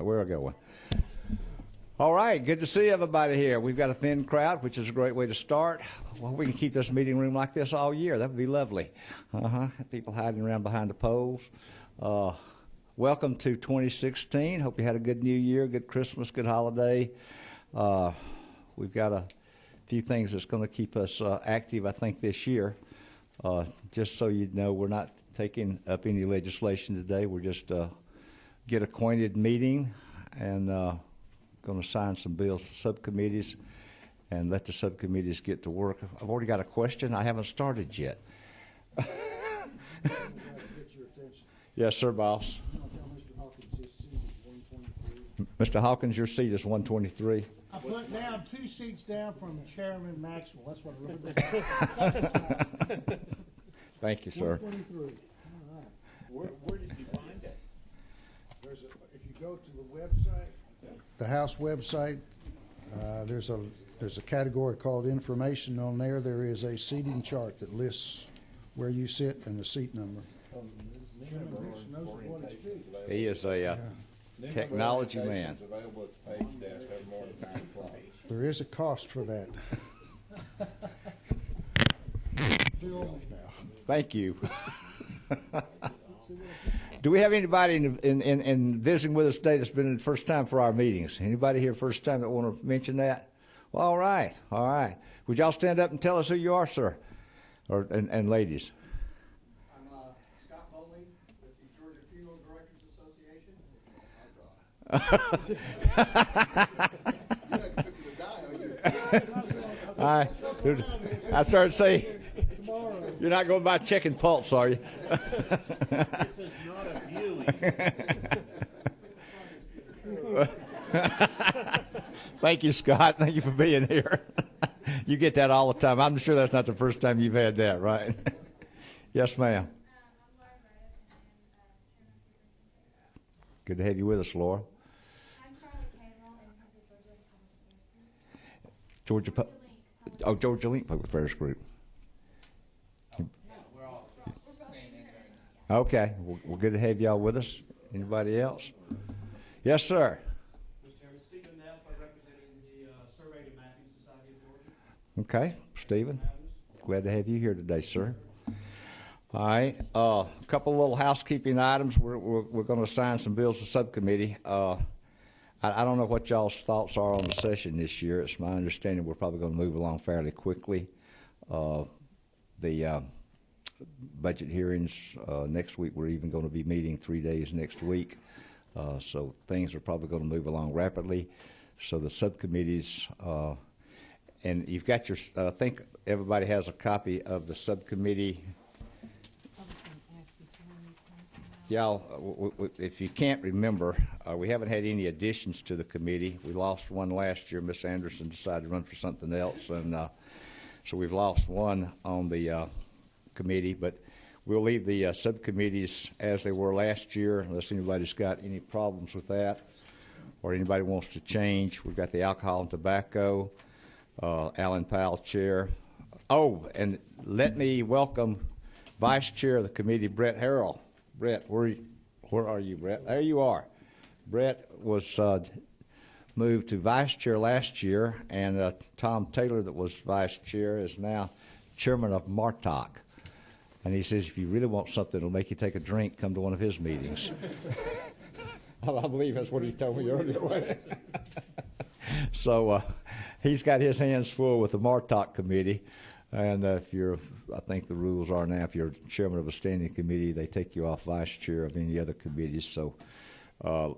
Where are we going? All right, good to see everybody here. We've got a thin crowd, which is a great way to start. Well, we can keep this meeting room like this all year. That would be lovely. People hiding around behind the poles. Welcome to 2016. Hope you had a good New Year, good Christmas, good holiday. We've got a few things that's going to keep us active, I think, this year. Just so you know, we're not taking up any legislation today. We're just get acquainted meeting and going to sign some bills to subcommittees and let the subcommittees get to work. I've already got a question. I haven't started yet. Yes, sir, boss. Mr. Hawkins, your seat is 123. I put down 2 seats down from Chairman Maxwell. That's what I really did. Thank you, sir. 123. All right. Where did you find that? If you go to the website, the House website, there's a category called information. On there, there is a seating chart that lists where you sit and the seat number. He is a technology man. There is a cost for that. Thank you. Do we have anybody in visiting with us today that's been the first time for our meetings? Anybody here first time that want to mention that? Well, all right, all right. Would y'all stand up and tell us who you are, sir, and ladies? I'm Scott Bowling with the Georgia Funeral Directors Association. I started saying, you're not going by checking pulse, are you? This is not a viewing. Thank you, Scott. Thank you for being here. You get that all the time. I'm sure that's not the first time you've had that, right? Yes, ma'am. Good to have you with us, Laura. I'm Charlotte Campbell in Georgia Public Affairs Group. Georgia Link Public Affairs Group. We're all same interns. Okay. Well, good to have y'all with us. Anybody else? Yes, sir. Mr. Chairman, Stephen Neff, representing the Survey and Mapping Society of Georgia. Okay, Stephen. Glad to have you here today, sir. All right. A couple of little housekeeping items. We're going to assign some bills to subcommittee. I don't know what y'all's thoughts are on the session this year. It's my understanding we're probably going to move along fairly quickly. The budget hearings next week, we're even going to be meeting 3 days next week. So things are probably going to move along rapidly. So the subcommittees, and you've got your, I think everybody has a copy of the subcommittee. Y'all, if you can't remember, we haven't had any additions to the committee. We lost one last year. Miss Anderson decided to run for something else, and so we've lost one on the committee. But we'll leave the subcommittees as they were last year, unless anybody's got any problems with that or anybody wants to change. We've got the alcohol and tobacco, Alan Powell, chair. Oh, and let me welcome Vice Chair of the committee, Brett Harrell. Brett, where are you, Brett? There you are. Brett was moved to vice chair last year, and Tom Taylor, that was vice chair, is now chairman of MARTOC. And he says, if you really want something that'll make you take a drink, come to one of his meetings. I believe that's what he told me earlier. So he's got his hands full with the MARTOC committee. And if you're, I think the rules are now, if you're chairman of a standing committee, they take you off vice chair of any other committees. So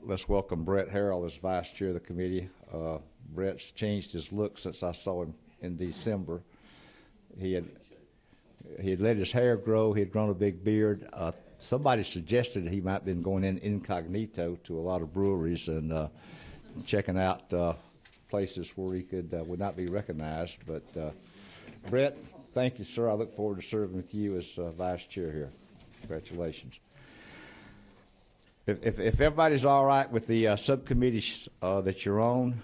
let's welcome Brett Harrell as vice chair of the committee. Brett's changed his look since I saw him in December. He had let his hair grow. He had grown a big beard. Somebody suggested he might have been going in incognito to a lot of breweries and checking out places where he would not be recognized. But Brett, thank you, sir. I look forward to serving with you as vice chair here. Congratulations. If everybody's all right with the subcommittees that you're on,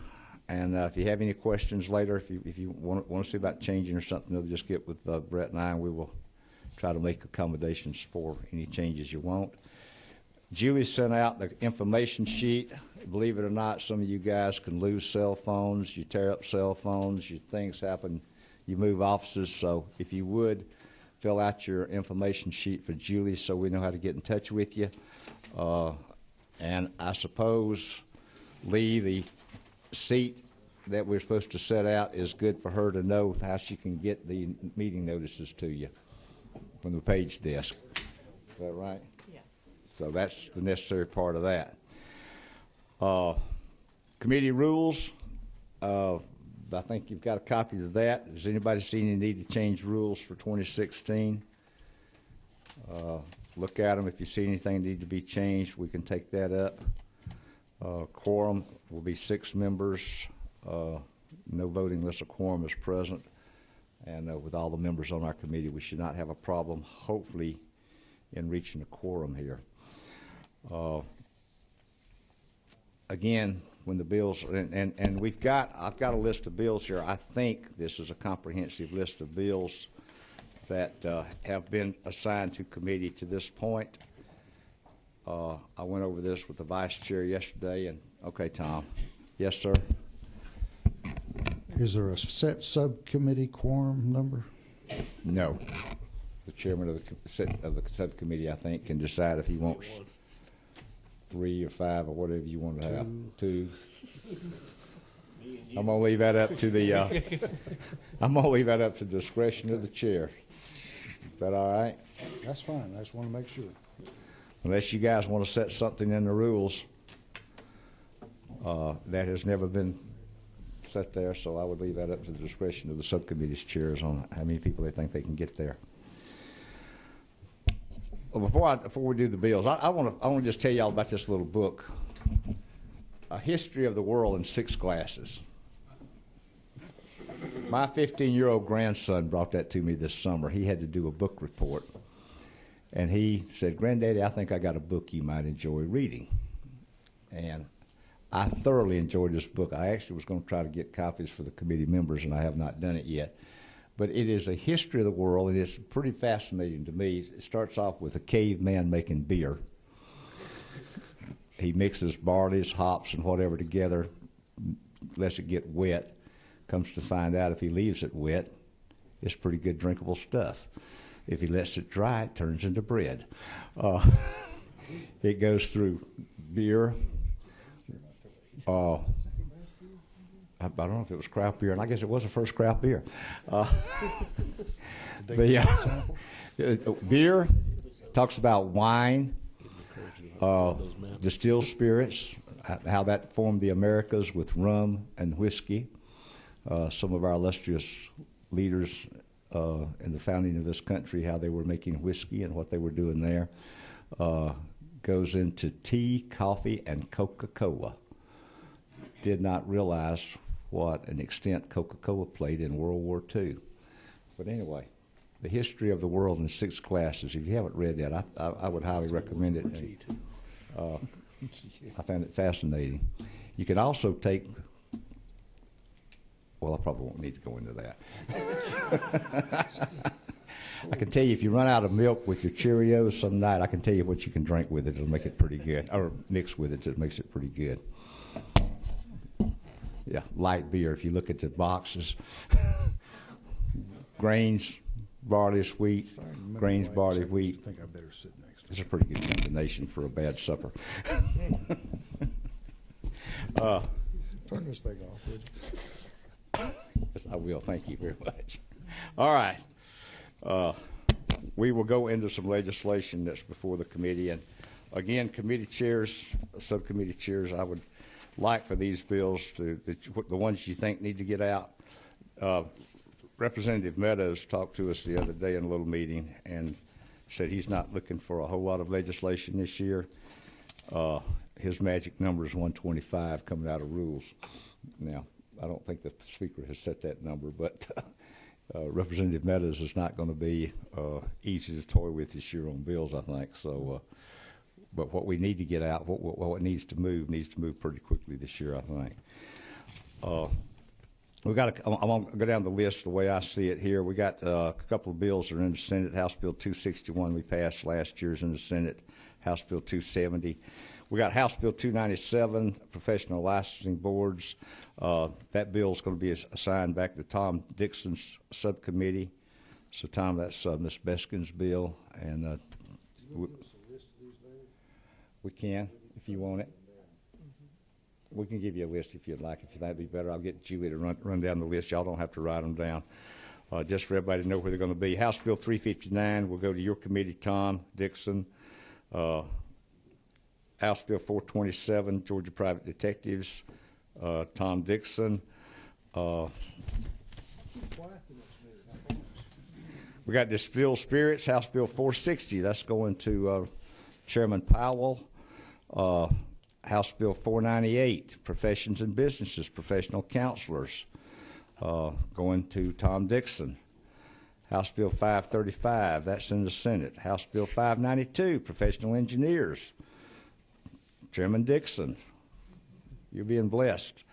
and if you have any questions later, if you want to see about changing or something, just get with Brett and I, and we will try to make accommodations for any changes you want. Julie sent out the information sheet. believe it or not, some of you guys can lose cell phones. You tear up cell phones. Things happen. You move offices. So if you would, fill out your information sheet for Julie so we know how to get in touch with you. And I suppose, Lee, the seat that we're supposed to set out is good for her to know how she can get the meeting notices to you from the page desk. Is that right? Yes. So that's the necessary part of that. Committee rules, I think you've got a copy of that. Has anybody seen any need to change rules for 2016? Look at them. If you see anything need to be changed, we can take that up. Quorum will be 6 members. No voting unless a quorum is present. And with all the members on our committee, we should not have a problem, hopefully, in reaching a quorum here. Again, when the bills, and I've got a list of bills here. I think this is a comprehensive list of bills that have been assigned to committee to this point. I went over this with the vice chair yesterday, and okay, Tom. Yes, sir. Is there a set subcommittee quorum number? No. The chairman of the subcommittee, I think, can decide if he wants 3 or 5 or whatever you want to have. 2. I'm gonna leave that up to the. I'm gonna leave that up to the discretion of the chair. Is that all right? That's fine. I just want to make sure. Unless you guys want to set something in the rules, that has never been set there, so I would leave that up to the discretion of the subcommittee's chairs on how many people they think they can get there. Well, before we do the bills, I want to just tell y'all about this little book, A History of the World in 6 Glasses. My 15-year-old grandson brought that to me this summer. He had to do a book report, and he said, "Granddaddy, I think I got a book you might enjoy reading." And I thoroughly enjoyed this book. I actually was going to try to get copies for the committee members, and I have not done it yet. But it is a history of the world, and it's pretty fascinating to me. It starts off with a caveman making beer. He mixes barleys, hops, and whatever together, lets it get wet. Comes to find out if he leaves it wet, it's pretty good drinkable stuff. If he lets it dry, it turns into bread. It goes through beer. I don't know if it was craft beer, and I guess it was the first craft beer. Beer talks about wine, distilled spirits, how that formed the Americas with rum and whiskey. Some of our illustrious leaders in the founding of this country, how they were making whiskey and what they were doing there. Goes into tea, coffee, and Coca-Cola. Did not realize what an extent Coca-Cola played in World War II. But anyway, The History of the World in 6 Glasses. If you haven't read that, I would highly recommend it. I found it fascinating. You can also take, well, I probably won't need to go into that. I can tell you, if you run out of milk with your Cheerios some night, I can tell you what you can drink with it. It'll make it pretty good, or mix with it. It makes it pretty good. Yeah, light beer. If you look at the boxes, grains, barley, wheat, grains, barley, wheat. I think I better sit next to It's a pretty good combination for a bad supper. Turn this thing off, would you? Yes, I will. Thank you very much. All right. We will go into some legislation that's before the committee. And again, committee chairs, subcommittee chairs, I would like for these bills to, the ones you think need to get out. Representative Meadows talked to us the other day in a little meeting and said he's not looking for a whole lot of legislation this year. His magic number is 125 coming out of rules. Now, I don't think the speaker has set that number, but Representative Meadows is not going to be easy to toy with this year on bills, I think. So, but what we need to get out, what needs to move pretty quickly this year, I think. I'm going to go down the list the way I see it here. We got a couple of bills that are in the Senate. House Bill 261 we passed last year's in the Senate. House Bill 270. We got House Bill 297, professional licensing boards. That bill is going to be assigned back to Tom Dixon's subcommittee. So, Tom, that's Ms. Beskin's bill, and we can, if you want it. We can give you a list if you'd like. If that'd be better, I'll get Julie to run down the list. Y'all don't have to write them down. Just for everybody to know where they're going to be. House Bill 359 will go to your committee, Tom Dixon. House Bill 427, Georgia Private Detectives, Tom Dixon. We got Distilled Spirits, House Bill 460. That's going to Chairman Powell. House Bill 498, Professions and Businesses, Professional Counselors, going to Tom Dixon. House Bill 535, that's in the Senate. House Bill 592, Professional Engineers, Chairman Dixon. You're being blessed.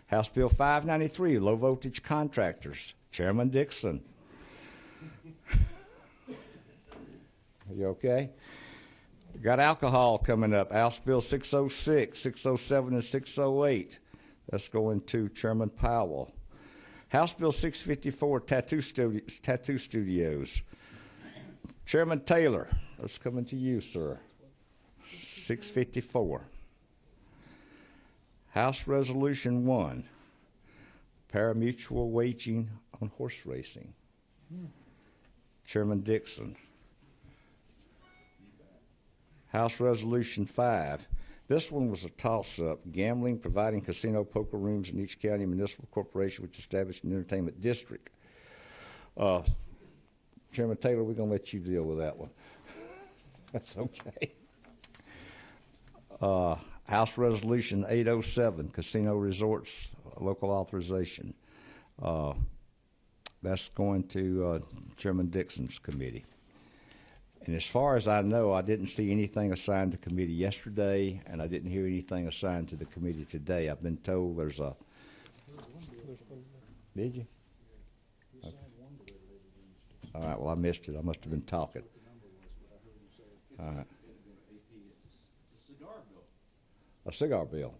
House Bill 593, Low Voltage Contractors, Chairman Dixon. Are you okay? We got alcohol coming up. House Bill 606, 607, and 608. That's going to Chairman Powell. House Bill 654, Tattoo Studios. Chairman Taylor, that's coming to you, sir. 654. House Resolution 1, parimutuel wagering on horse racing. Chairman Dixon. House Resolution 5. This one was a toss-up. Gambling, providing casino poker rooms in each county municipal corporation which established an entertainment district. Chairman Taylor, we're going to let you deal with that one. That's okay. House Resolution 807, casino resorts, local authorization. That's going to Chairman Dixon's committee. And as far as I know, I didn't see anything assigned to committee yesterday, and I didn't hear anything assigned to the committee today. I've been told there's a... Did you? Okay. All right, well, I missed it. I must have been talking. All right. A cigar bill.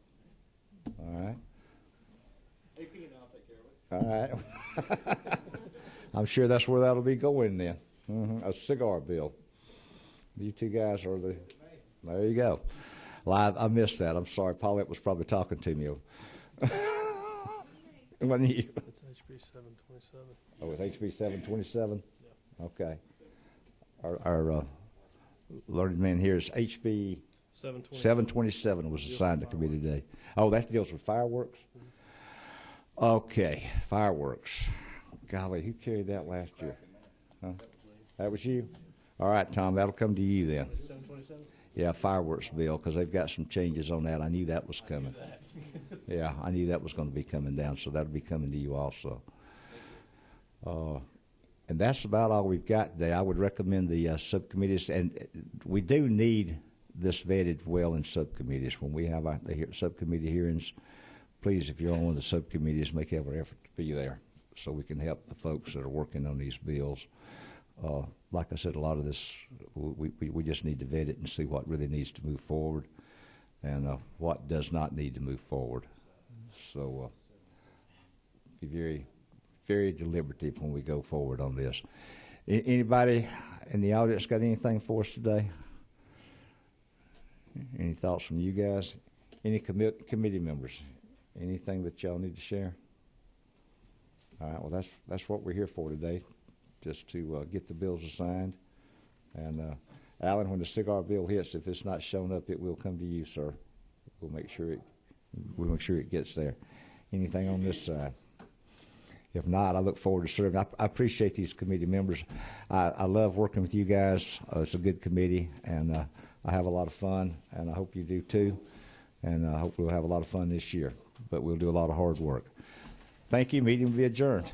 All right. AP and I'll take care of it. All right. I'm sure that's where that'll be going then. A cigar bill. You two guys are the... There you go. Well, I missed that. I'm sorry. Paulette was probably talking to me. Wasn't you? It's HB 727. Oh, it's HB 727? Yeah. Okay. Our learned man here is HB 727 was assigned to committee today. Oh, that deals with fireworks? Okay, fireworks. Golly, who carried that last year? Huh? That was you? All right, Tom, that'll come to you then. 727? Yeah, fireworks bill, because they've got some changes on that. I knew that was coming. Yeah, I knew that was going to be coming down, so that'll be coming to you also. And that's about all we've got today. I would recommend the subcommittees, and we do need this vetted well in subcommittees. When we have the subcommittee hearings, please, if you're on one of the subcommittees, make every effort to be there so we can help the folks that are working on these bills. Like I said, a lot of this, we just need to vet it and see what really needs to move forward and what does not need to move forward. So be very, very deliberative when we go forward on this. Anybody in the audience got anything for us today? Any thoughts from you guys? Any committee members? Anything that y'all need to share? All right, well, that's what we're here for today, just to get the bills assigned. And Alan, when the cigar bill hits, if it's not shown up, it will come to you, sir. We'll make sure it gets there. Anything on this side? If not, I look forward to serving. I appreciate these committee members. I love working with you guys. It's a good committee, and I have a lot of fun, and I hope you do too. And I hope we'll have a lot of fun this year. But we'll do a lot of hard work. Thank you. Meeting will be adjourned.